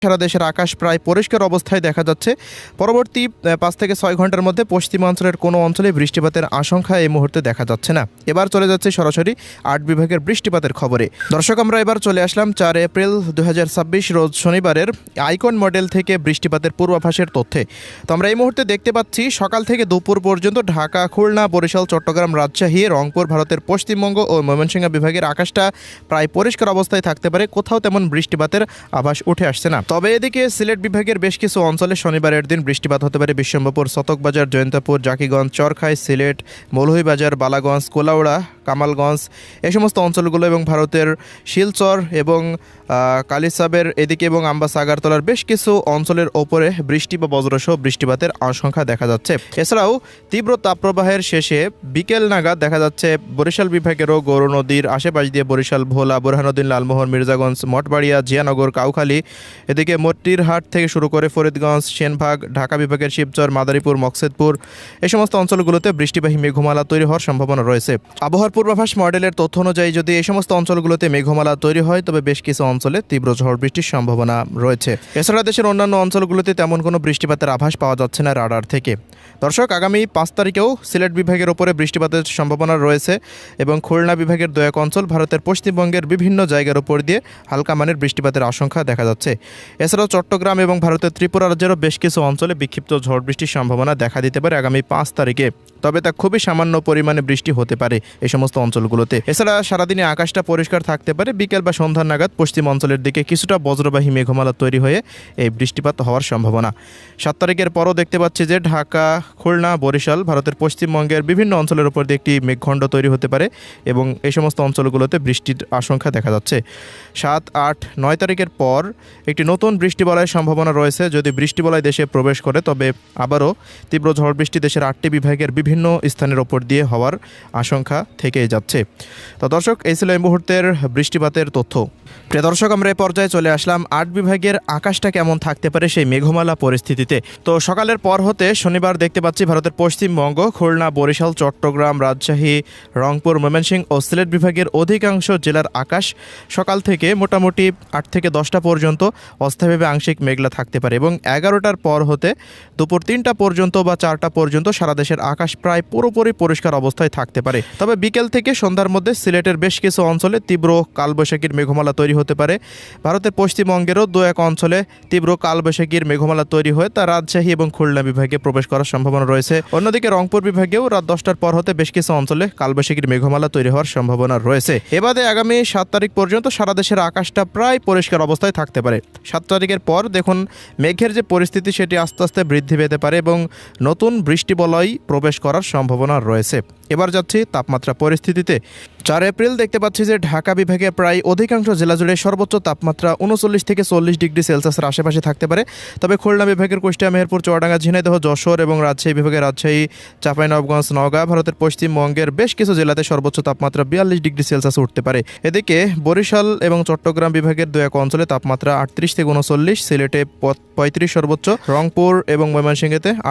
সারা দেশের আকাশ প্রায় পরিষ্কার অবস্থায় দেখা যাচ্ছে। পরবর্তী 5 থেকে 6 ঘন্টার মধ্যে পশ্চিমাঞ্চলের কোনো অঞ্চলে বৃষ্টিপাতের আশঙ্কা এই মুহূর্তে দেখা যাচ্ছে না। এবার চলে যাচ্ছে সরাসরি 8 বিভাগের বৃষ্টিপাতের খবরে। দর্শক, আমরা এবার চলে আসলাম 4 এপ্রিল 2026 রোজ শনিবারের আইকন মডেল থেকে বৃষ্টিপাতের পূর্বাভাসের তথ্যে। তো আমরা এই মুহূর্তে দেখতে পাচ্ছি সকাল থেকে দুপুর পর্যন্ত ঢাকা, খুলনা, বরিশাল, চট্টগ্রাম, রাজশাহী, রংপুর, ভারতের পশ্চিমবঙ্গ ও ময়মনসিংহ বিভাগের আকাশটা প্রায় পরিষ্কার অবস্থায় থাকতে পারে। কোথাও তেমন বৃষ্টিপাতের আভাস উঠে আসছে না। তবে এদিকে সিলেট বিভাগের বেশ কিছু অঞ্চলে শনিবারের দিন বৃষ্টিপাত হতে পারে। বিশ্বম্ভরপুর, চতকবাজার, জয়ন্তপুর, জাকিগঞ্জ, চরখাই, সিলেট, মৌলভীবাজার, বালাগঞ্জ, কোলাউড়া, কামালগঞ্জ এই সমস্ত অঞ্চলগুলো এবং ভারতের শিলচর এবং কালিসাবের এদিকে এবং আম্বাসা, আগারতলার বেশ কিছু অঞ্চলের ওপরে বৃষ্টি বা বজ্রসহ বৃষ্টিপাতের আশঙ্কা দেখা যাচ্ছে। এছাড়াও তীব্র তাপপ্রবাহের শেষে বিকেল নাগাদ দেখা যাচ্ছে বরিশাল বিভাগেরও গৌর নদীর আশেপাশ দিয়ে বরিশাল, ভোলা, বোরহানুদ্দিন, লালমোহন, মির্জাগঞ্জ, মঠবাড়িয়া, জিয়ানগর, কাউখালী, এদিকে মট্টিরহাট থেকে শুরু করে ফরিদগঞ্জ, সেনবাগ, ঢাকা বিভাগের শিবচর, মাদারীপুর, মকসেদপুর এই সমস্ত অঞ্চলগুলোতে বৃষ্টিবাহী মেঘমালা তৈরি হওয়ার সম্ভাবনা রয়েছে। আবহাওয়ার পূর্বাভাস মডেলের তথ্য অনুযায়ী যদি এই সমস্ত অঞ্চলগুলোতে মেঘমালা তৈরি হয় তবে বেশ কিছু অঞ্চলে তীব্র ঝড় বৃষ্টির সম্ভাবনা রয়েছে। এছাড়া দেশের অন্যান্য অঞ্চলগুলোতে তেমন কোনো বৃষ্টিপাতের আভাস পাওয়া যাচ্ছে না রাডার থেকে। দর্শক, আগামী 5 তারিখেও সিলেট বিভাগের ওপরে বৃষ্টিপাতের সম্ভাবনা রয়েছে এবং খুলনা বিভাগের 2-1 অঞ্চল, ভারতের পশ্চিমবঙ্গের বিভিন্ন জায়গার উপর দিয়ে হালকা মানের বৃষ্টিপাতের আশঙ্কা দেখা যাচ্ছে। এছাড়াও চট্টগ্রাম এবং ভারতের ত্রিপুরা রাজ্যেরও বেশ কিছু অঞ্চলে বিক্ষিপ্ত ঝড় বৃষ্টির সম্ভাবনা দেখা দিতে পারে আগামী 5 তারিখে। তবে তা খুবই সামান্য পরিমাণে বৃষ্টি হতে পারে এই সমস্ত অঞ্চলগুলোতে। এছাড়া সারাদিনে আকাশটা পরিষ্কার থাকতে পারে। বিকেল বা সন্ধ্যার নাগাদ পশ্চিম অঞ্চলের দিকে কিছুটা বজ্রবাহী মেঘমালা তৈরি হয়ে এই বৃষ্টিপাত হওয়ার সম্ভাবনা। 7 তারিখের পরও দেখতে পাচ্ছি যে ঢাকা, খুলনা, বরিশাল, ভারতের পশ্চিমবঙ্গের বিভিন্ন অঞ্চলের উপর দিয়ে একটি মেঘখণ্ড তৈরি হতে পারে এবং এই সমস্ত অঞ্চলগুলোতে বৃষ্টির আশঙ্কা দেখা যাচ্ছে। 7, 8, 9 তারিখের পর একটি নতুন বৃষ্টিবলয়ের সম্ভাবনা রয়েছে। যদি বৃষ্টিবলয় দেশে প্রবেশ করে তবে আবারও তীব্র ঝড় বৃষ্টি দেশের 8টি বিভাগের বিভিন্ন স্থানের ওপর দিয়ে হওয়ার আশঙ্কা থেকেই যাচ্ছে। তো দর্শক, এই ছিল এই মুহূর্তের বৃষ্টিপাতের তথ্য। প্রিয় দর্শক, আমরা এই পর্যায়ে চলে আসলাম 8 বিভাগের আকাশটা কেমন থাকতে পারে সেই মেঘমালা পরিস্থিতিতে। তো সকালের পর হতে শনিবার দেখতে পাচ্ছি ভারতের পশ্চিমবঙ্গ, খুলনা, বরিশাল, চট্টগ্রাম, রাজশাহী, রংপুর, ময়মনসিংহ ও সিলেট বিভাগের অধিকাংশ জেলার আকাশ সকাল থেকে মোটামুটি 8 থেকে 10টা পর্যন্ত অস্থায়ীভাবে আংশিক মেঘলা থাকতে পারে এবং 11টার পর হতে দুপুর 3টা পর্যন্ত বা 4টা পর্যন্ত সারা দেশের আকাশ প্রায় পুরোপুরি পরিষ্কার অবস্থায় থাকতে পারে। তবে বিকেল থেকে সন্ধ্যার মধ্যে সিলেটের বেশ কিছু অঞ্চলে তীব্র কালবৈশাখীর মেঘমালা তৈরি হতে পারে। ভারতের পশ্চিমবঙ্গেরও 2-1 অঞ্চলে তীব্র কালবৈশাখীর মেঘমালা তৈরি হয়ে তা রাজশাহী এবং খুলনা বিভাগে প্রবেশ করার সম্ভাবনা রয়েছে। অন্যদিকে রংপুর বিভাগেও রাত 10টার পর হতে বেশ কিছু অঞ্চলে কালবৈশাখীর মেঘমালা তৈরি হওয়ার সম্ভাবনা রয়েছে। এবারে আগামী 7 তারিখ পর্যন্ত সারা দেশের আকাশটা প্রায় পরিষ্কার অবস্থায় থাকতে পারে। 7 তারিখের পর দেখুন মেঘের যে পরিস্থিতি সেটি আস্তে আস্তে বৃদ্ধি পেতে পারে এবং নতুন বৃষ্টিবলয় প্রবেশ করার সম্ভাবনা রয়েছে। এবার যাচ্ছি তাপমাত্রা পরিস্থিতিতে। 4 এপ্রিল দেখতে পাচ্ছি যে ঢাকা বিভাগে প্রায় অধিকাংশ জেলা জুড়ে সর্বোচ্চ তাপমাত্রা 39 থেকে 40 ডিগ্রি সেলসিয়াসের আশেপাশে থাকতে পারে। তবে খুলনা বিভাগের কুষ্টিয়া, মেহেরপুর, চুয়াডাঙ্গা, ঝিনাইদহ, যশোর এবং রাজশাহী বিভাগের রাজশাহী, চাঁপাইনবাবগঞ্জ, নওগাঁ, ভারতের পশ্চিমবঙ্গের বেশ কিছু জেলাতে সর্বোচ্চ তাপমাত্রা 42 ডিগ্রি সেলসিয়াস উঠতে পারে। এদিকে বরিশাল এবং চট্টগ্রাম বিভাগের 2-1 অঞ্চলে তাপমাত্রা 38 থেকে 39, সিলেটে 35 সর্বোচ্চ, রংপুর এবং ময়মনসিংহেতে